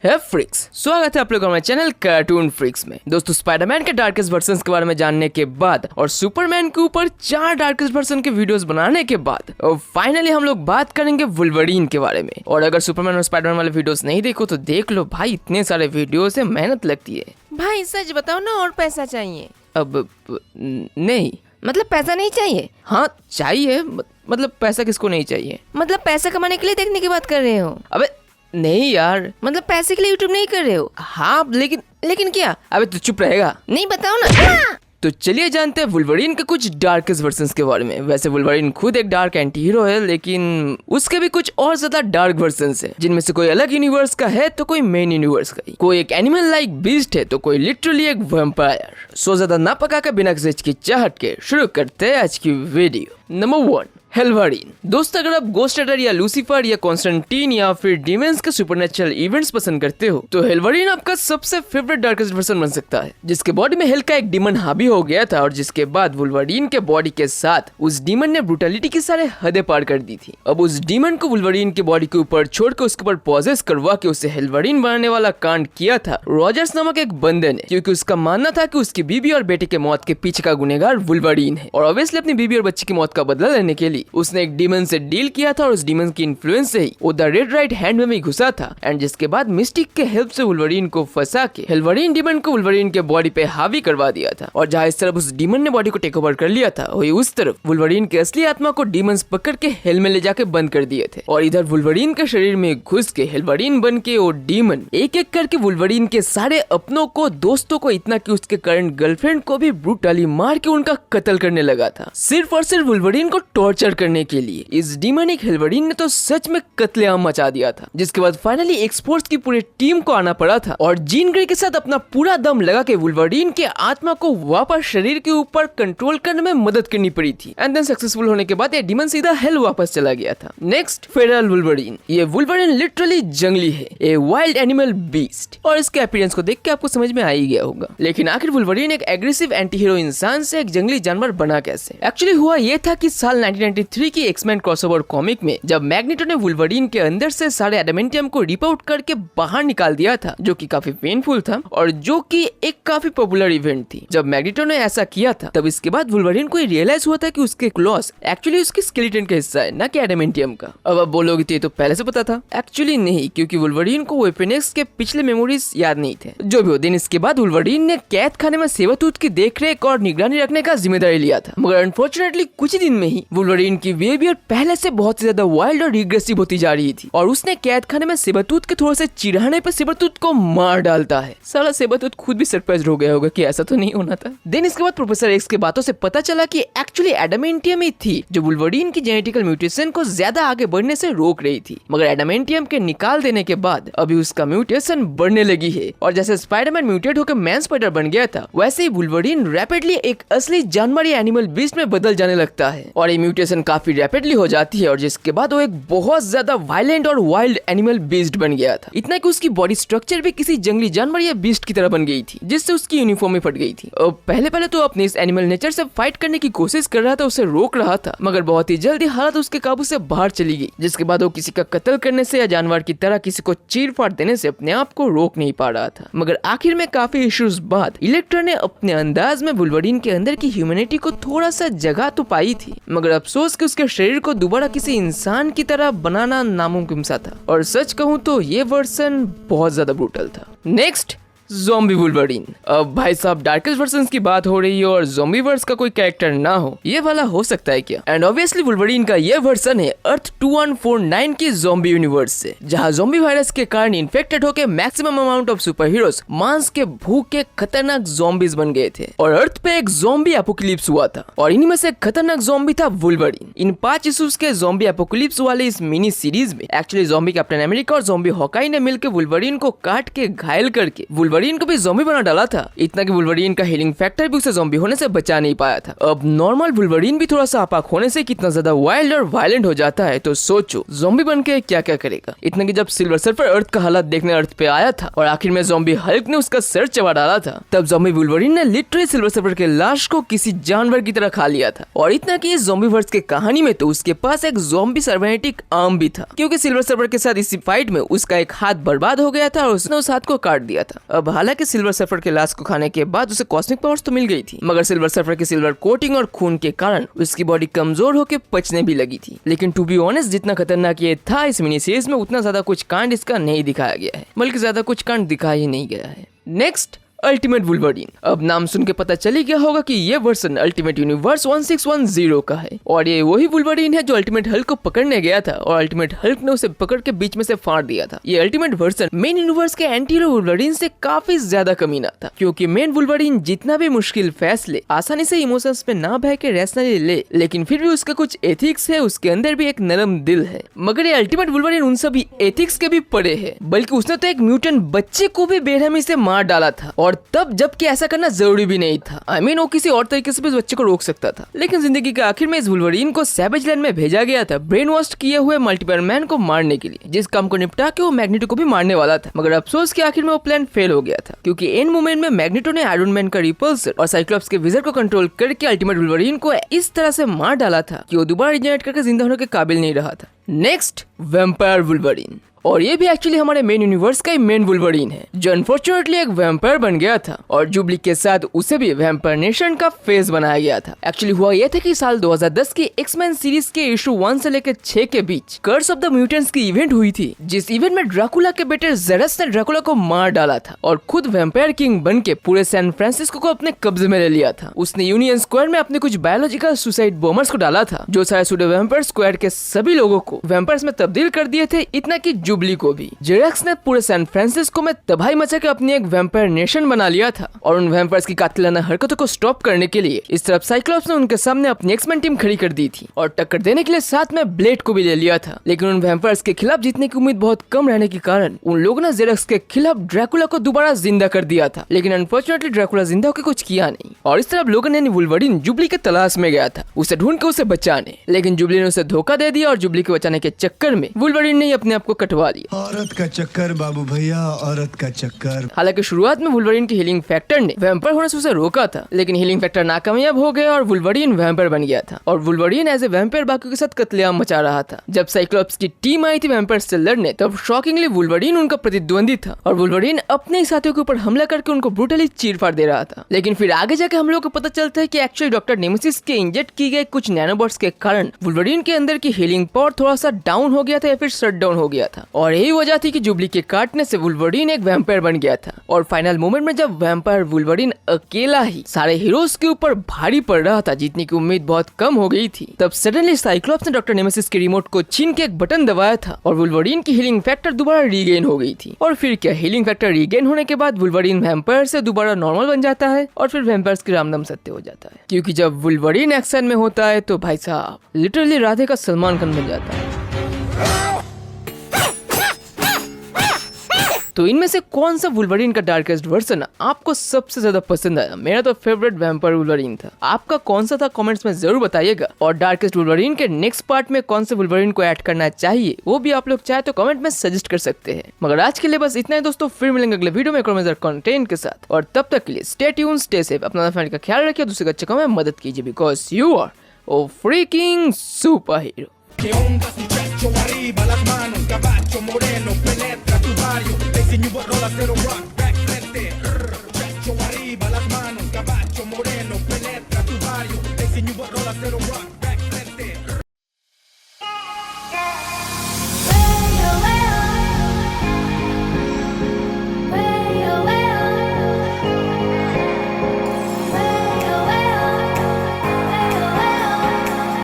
है फ्रिक्स, स्वागत है आप लोगों का हमारे चैनल कार्टून फ्रिक्स में। दोस्तों स्पाइडरमैन के डार्केस्ट वर्जन्स के बारे में जानने के बाद और सुपरमैन के ऊपर 4 डार्केस्ट वर्जन के वीडियोस बनाने के बाद और फाइनली हम लोग बात करेंगे वुल्वरीन के बारे में। और अगर सुपरमैन और स्पाइडरमैन वाले वीडियोस नहीं देखो तो देख लो भाई, इतने सारे वीडियोस है, मेहनत लगती है। भाई सच बताओ ना, और पैसा चाहिए? अब नहीं, मतलब पैसा नहीं चाहिए? हाँ चाहिए, मतलब पैसा किसको नहीं चाहिए? मतलब पैसा कमाने के लिए देखने की बात कर रहे हो? अबे नहीं यार, मतलब पैसे के लिए यूट्यूब नहीं कर रहे हो? हाँ लेकिन क्या? अबे तू चुप रहेगा? नहीं बताओ ना। तो चलिए जानते हैं वुल्वरीन के कुछ डार्केस्ट वर्जन्स के बारे में। वैसे वुल्वरीन खुद एक डार्क एंटी हीरो है, लेकिन उसके भी कुछ और ज्यादा डार्क वर्जन्स है, जिनमें से कोई अलग यूनिवर्स का है तो कोई मेन यूनिवर्स का ही। कोई एक एनिमल लाइक बीस्ट है तो कोई लिटरली एक वैम्पायर। सो ज्यादा ना पका के बिना किसी हिचकिचाहट के शुरू करते हैं आज की वीडियो। नंबर 1, हेलवरीन। दोस्त अगर आप गोस्ट राइडर या लूसीफर या कॉन्स्टेंटीन या फिर डीमंस के सुपरनेचुरल इवेंट्स पसंद करते हो तो हेलवरीन आपका सबसे फेवरेट डार्केस्ट वर्जन बन सकता है, जिसके बॉडी में हेल का एक डीमन हावी हो गया था और जिसके बाद वुल्वरीन के बॉडी के साथ उस डीमन ने ब्रूटलिटी की सारे हदें पार कर दी थी। अब उस डीमन को वुल्वरीन के बॉडी के ऊपर छोड़ के उसके ऊपर पॉजेस करवा के उसे हेलवरीन बनाने वाला कांड किया था रॉजर्स नामक एक बंदे ने, क्योंकि उसका मानना था कि उसकी बीबी और बेटे के मौत के पीछे का गुनहगार वुल्वरीन है। और ऑब्वियसली अपनी बीबी और बच्चे की मौत का बदला लेने के लिए उसने एक डीमन से डील किया था और उस डीमन की इन्फ्लुएंस से ही वो द रेड राइट हैंड में भी घुसा था। एंड जिसके बाद मिस्टिक के हेल्प से वुल्वरीन को फंसा के हेलवरीन डीमन को वुल्वरीन के बॉडी पे हावी करवा दिया था। और जहाँ इस तरफ उस डीमन ने बॉडी को टेक ओवर कर लिया था, वही उस तरफ वुल्वरीन के असली आत्मा को डीमंस पकड़ के हेल में ले जाके बंद कर दिए थे। और इधर वुल्वरीन के शरीर में घुस के हेलवरीन बन के वो डीमन एक एक करके वुल्वरीन के सारे अपनों को, दोस्तों को, इतना कि उसके करंट गर्लफ्रेंड को भी ब्रूटली मार के उनका कत्ल करने लगा था, सिर्फ और सिर्फ वुल्वरीन को टॉर्चर करने के लिए। इस डीमनिक हेलवरीन ने तो सच में कत्लेआम मचा दिया था, जिसके बाद फाइनली एक्सपोर्ट्स की पूरी टीम को आना पड़ा था और जीन ग्रे के साथ अपना पूरा दम लगा के वुल्वरीन के आत्मा को वापस शरीर के ऊपर कंट्रोल करने में मदद करनी पड़ी थी। एंड देन सक्सेसफुल होने के बाद ये डीमन सीधा हेल वापस चला गया था। Next, Feral Wolverine. ये वुल्वरीन लिटरली जंगली है, ए वाइल्ड एनिमल बीस्ट, और इसके अपीयरेंस को देख के आपको समझ में आ ही गया होगा। लेकिन आखिर वुल्वरीन एक एग्रेसिव एंटी हीरो इंसान से एक जंगली जानवर बना कैसे? एक्चुअली हुआ ये था कि साल 1993 की एक्समैन क्रॉसओवर कॉमिक में जब मैग्नेटो ने वुल्वरीन के अंदर से सारे एडामेंटियम को रिप आउट करके बाहर निकाल दिया था, जो कि काफी पेनफुल था और जो कि एक काफी पॉपुलर इवेंट थी। जब मैग्नेटो ने ऐसा किया था तब इसके बाद वुल्वरीन को रियलाइज हुआ था कि उसके क्लॉस एक्चुअली उसके स्केलेटन का हिस्सा है, ना कि एडामेंटियम का। अब आप बोलोगे तो ये तो पहले से पता था। एक्चुअली नहीं, क्योंकि वुल्वरीन को वेपन एक्स के पिछले मेमोरीज याद नहीं थे। जो भी हो, दिन इसके बाद वुल्वरीन ने कैद खाने में सेबरटूथ की देखरेख और निगरानी रखने का जिम्मेदारी लिया था। मगर अनफॉर्चुनेटली कुछ ही दिन में ही वुल्वरीन की बिहेवियर पहले से बहुत ज्यादा वाइल्ड और रिग्रेसिव होती जा रही थी और उसने कैद खाने में सेबरटूथ के थोड़े से चिढ़ाने पर सेबरटूथ को मार डालता है। साला सेबरटूथ खुद भी सरप्राइज हो गया होगा कि ऐसा तो नहीं होना था। देन इसके बाद प्रोफेसर एक्स की बातों से पता चला कि एक्चुअली एडामेंटियम ही थी जो वुल्वरीन की जेनेटिकल म्यूटेशन को ज्यादा आगे बढ़ने से रोक रही थी। मगर एडामेंटियम के निकाल देने के बाद अभी उसका म्यूटेशन बढ़ने लगी है और जैसे स्पाइडरमैन म्यूटेट होकर मैन स्पाइडर बन गया था, वैसे ही वुल्वरीन रैपिडली एक असली जानवर या एनिमल बीस्ट में बदल जाने लगता है और ये म्यूटेशन काफी रैपिडली हो जाती है और जिसके बाद वो एक बहुत ज्यादा वायलेंट और वाइल्ड एनिमल बीस्ट बन गया था। इतना कि उसकी बॉडी स्ट्रक्चर भी किसी जंगली जानवर या बीस्ट की तरह बन गई थी, जिससे उसकी यूनिफॉर्म में फट गई थी। और पहले तो अपने इस एनिमल नेचर से फाइट करने की कोशिश कर रहा था, उसे रोक रहा था, मगर बहुत ही जल्दी हालत उसके काबू से बाहर चली गई, जिसके बाद वो किसी का कत्ल करने से या जानवर की तरह किसी को चीर फाड़ देने से अपने आप को रोक नहीं पा रहा था। मगर आखिर में काफी इश्यूज बाद इलेक्ट्रा ने अपने अंदाज में वुल्वरीन के अंदर की ह्यूमैनिटी को थोड़ा सा जगह तो पाई थी, मगर अफसोस कि उसके शरीर को दोबारा किसी इंसान की तरह बनाना नामुमकिन सा था। और सच कहूँ तो ये वर्जन बहुत ज्यादा ब्रूटल था। Next, zombie Wolverine. अब भाई साहब डार्केस्ट वर्जन्स की बात हो रही है और ज़ॉम्बी वर्स का कोई कैरेक्टर ना हो, ये वाला हो सकता है क्या? एंड ऑब्वियसली वुल्वरीन का ये वर्जन है अर्थ 2149 की ज़ॉम्बी यूनिवर्स से, जहां ज़ॉम्बी वायरस के कारण इन्फेक्टेड होकर maximum amount of super heroes मांस के भूख के खतरनाक ज़ॉम्बीज बन गए थे और अर्थ पे एक ज़ॉम्बी एपोकलिप्स हुआ था और इनमें से खतरनाक ज़ॉम्बी था वुल्वरीन। इन 5 इश्यूज के ज़ॉम्बी एपोकलिप्स वाले इस मिनी सीरीज में एक्चुअली ज़ॉम्बी कैप्टन अमेरिका और ज़ॉम्बी हॉकाई ने मिलकर वुल्वरीन को काट के घायल करके वुल्वरीन वुल्वरीन को भी ज़ॉम्बी बना डाला था, इतना कि वुल्वरीन का हीलिंग फैक्टर भी उसे ज़ॉम्बी होने से बचा नहीं पाया था। अब नॉर्मल वुल्वरीन भी थोड़ा सा आपाक होने से कितना ज्यादा वाइल्ड और वायलेंट हो जाता है, तो सोचो ज़ॉम्बी बन के क्या क्या करेगा। इतना कि जब सिल्वर सर्फर अर्थ का हालत देखने अर्थ पे आया था और आखिर में ज़ॉम्बी हल्क ने उसका सर चबा डाला था, तब ज़ॉम्बी वुल्वरीन ने लिटरली सिल्वर सर्फर के लाश को किसी जानवर की तरह खा लिया था। और इतना कि इस ज़ॉम्बी वर्स के कहानी में तो उसके पास एक ज़ॉम्बी साइबरनेटिक आर्म भी था, क्योंकि सिल्वर सर्फर के साथ इसी फाइट में उसका एक हाथ बर्बाद हो गया था और उसने उस हाथ को काट दिया था। अब हालांकि सिल्वर सर्फर के लाश को खाने के बाद उसे कॉस्मिक पावर्स तो मिल गई थी, मगर सिल्वर सर्फर की सिल्वर कोटिंग और खून के कारण उसकी बॉडी कमजोर होकर पचने भी लगी थी। लेकिन टू बी ऑनेस्ट, जितना खतरनाक ये था इस मिनी सीरीज में, उतना ज्यादा कुछ कांड इसका नहीं दिखाया गया है, बल्कि ज्यादा कुछ कांड दिखाया ही नहीं गया है। Next, ultimate Wolverine. अब नाम सुन के पता चल ही गया होगा कि ये वर्सन अल्टीमेट यूनिवर्स 1610 का है और ये वही वुल्वरीन है जो अल्टीमेट हल्क को पकड़ने गया था और अल्टीमेट हल्क ने उसे पकड़ के बीच में से फाड़ दिया था। ये अल्टीमेट वर्सन मेन यूनिवर्स के एंटी हीरो वुल्वरीन से काफी ज्यादा कमीना था, क्योंकि मेन वुल्वरीन जितना भी मुश्किल फैसले आसानी से इमोशंस पे ना बह के रैशनली ले, लेकिन फिर भी उसका कुछ एथिक्स है, उसके अंदर भी एक नरम दिल है। मगर ये अल्टीमेट वुल्वरीन उन सभी एथिक्स के भी परे है, बल्कि उसने तो एक म्यूटेंट बच्चे को भी बेरहमी से मार डाला था, और तब जबकि ऐसा करना जरूरी भी नहीं था। I mean, वो किसी और तरीके से भी उस बच्चे को रोक सकता था। लेकिन जिंदगी के आखिर में इस वुल्वरीन को सैवेज लैंड में भेजा गया था ब्रेन वॉश किए हुए मल्टीप्लायर मैन को मारने के लिए, जिस काम को निपटा के वो मैग्नेटो को भी मारने वाला था। मगर अफसोस के आखिर में वो प्लान फेल हो गया था, क्योंकि एंड मोमेंट में मैग्नेटो ने आयरन मैन का रिपल्सर और साइक्लोप्स के विजर को कंट्रोल करके अल्टीमेट वुल्वरीन को इस तरह से मार डाला था कि वो दोबारा रिजेनरेट करके जिंदा होने के काबिल नहीं रहा था। Next, vampire Wolverine. और ये भी एक्चुअली हमारे मेन यूनिवर्स का ही मेन वुल्वरीन है, जो अनफॉर्चुनेटली एक वैम्पायर बन गया था और जुबली के साथ उसे भी वैम्पायर नेशन का फेस बनाया गया था। एक्चुअली हुआ यह था कि साल 2010 की एक्स-मैन सीरीज के इशू 1 से लेकर 6 के बीच कर्स ऑफ द म्यूटेंट्स की इवेंट हुई थी, जिस इवेंट में ड्रैकुला के बेटे जेरस ने ड्रैकुला को मार डाला था और खुद वैम्पायर किंग बन के पूरे सैन फ्रांसिस्को को अपने कब्जे में ले लिया था। उसने यूनियन स्क्वायर में अपने कुछ बायोलॉजिकल सुसाइड बॉम्बर्स को डाला था, जो सारे सूडो वैम्पायर स्क्वायर के सभी लोगों को वैम्पायर्स में तब्दील कर दिए थे, इतना कि जुबली को भी। जेरेक्स ने पूरे सैन फ्रांसिस्को में तबाही मचा के अपनी एक वैम्पायर नेशन बना लिया था और उन वैम्पायर्स की कातिलाना हरकतों को स्टॉप करने के लिए इस तरफ साइक्लोप्स ने उनके सामने अपनी एक्स-मैन टीम खड़ी कर दी थी और टक्कर देने के लिए साथ में ब्लेड को भी ले लिया था। लेकिन उन वैम्पायर्स के खिलाफ जीतने की उम्मीद बहुत कम रहने के कारण उन लोगों ने जेरेक्स के खिलाफ ड्रैकुला को दोबारा जिंदा कर दिया था। लेकिन अनफॉर्चुनेटली ड्रैकुला जिंदा होकर कुछ किया नहीं और इस तरफ लोगन यानी वुल्वरीन जुबली के तलाश में गया था उसे ढूंढ के उसे बचाने, लेकिन जुबली ने उसे धोखा दे दिया और जुबली को बचाने के चक्कर में वुल्वरीन ने अपने आप को कटवा लिया। औरत का चक्कर बाबू भैया, औरत का चक्कर। हालांकि शुरुआत में वुल्वरीन के हीलिंग फैक्टर ने वैम्पायर होने से उसे रोका था, लेकिन हीलिंग फैक्टर नाकामयाब हो गया और वुल्वरीन वैम्पायर बन गया था और वुल्वरीन एज ए वैम्पायर बाकियों के साथ कत्लेआम मचा रहा था। जब साइक्लोप्स की टीम आई थी वैम्पायर से लड़ने, तब शॉकिंगली वुल्वरीन उनका प्रतिद्वंदी था और वुल्वरीन अपने ही साथियों के ऊपर हमला करके उनको ब्रूटली चीर-फाड़ दे रहा था। लेकिन फिर आगे जाके हम लोगों को पता चलता है कि एक्चुअली डॉक्टर नेमेसिस के इंजेक्ट किए गए कुछ नैनोबॉट्स के कारण वुल्वरीन के अंदर की हीलिंग पावर थोड़ा सा डाउन हो गया था या फिर शट डाउन हो गया था और यही वजह थी कि जुबली के काटने से वुल्वरीन एक वैम्पायर बन गया था। और फाइनल मोमेंट में जब वैम्पायर वुल्वरीन अकेला ही सारे हीरोज के ऊपर भारी पड़ रहा था, जीतने की उम्मीद बहुत कम हो गई थी, तब सडनली साइक्लोप्स ने डॉक्टर नेमेसिस के रिमोट को छीन के एक बटन दबाया था और वुल्वरीन की हीलिंग फैक्टर दोबारा रीगेन हो गई थी। और फिर क्या, हीलिंग फैक्टर रीगेन होने के बाद वुल्वरीन वैम्पायर से दोबारा नॉर्मल बन जाता है और फिर वैम्पायर्स की रामनाम सत्य हो जाता है, क्योंकि जब वुल्वरीन एक्शन में होता है तो भाई साहब लिटरली राधे का सलमान खान बन जाता है। तो इनमें से कौन सा वुल्वरीन का डार्केस्ट वर्जन आपको सबसे ज्यादा पसंद आया? मेरा तो फेवरेट वैम्पायर वुल्वरीन था, आपका कौन सा था कमेंट्स में जरूर बताइएगा। और डार्केस्ट वुल्वरीन के नेक्स्ट पार्ट में कौन से वुल्वरीन को ऐड करना चाहिए वो भी आप लोग चाहे तो कमेंट में सजेस्ट कर सकते हैं। मगर आज के लिए बस इतना ही दोस्तों, फिर मिलेंगे अगले वीडियो में एक और मजेदार कंटेंट के साथ, और तब तक के लिए स्टे ट्यून, स्टे सेफ, अपना फैमिली का ख्याल रखिए, दूसरे का चक्कर में मदद कीजिए, because you are a freaking superhero. ¿Qué onda? Su chacho arriba, las manos, caballo moreno, penetra tu barrio, te enseño un borrón a hacer un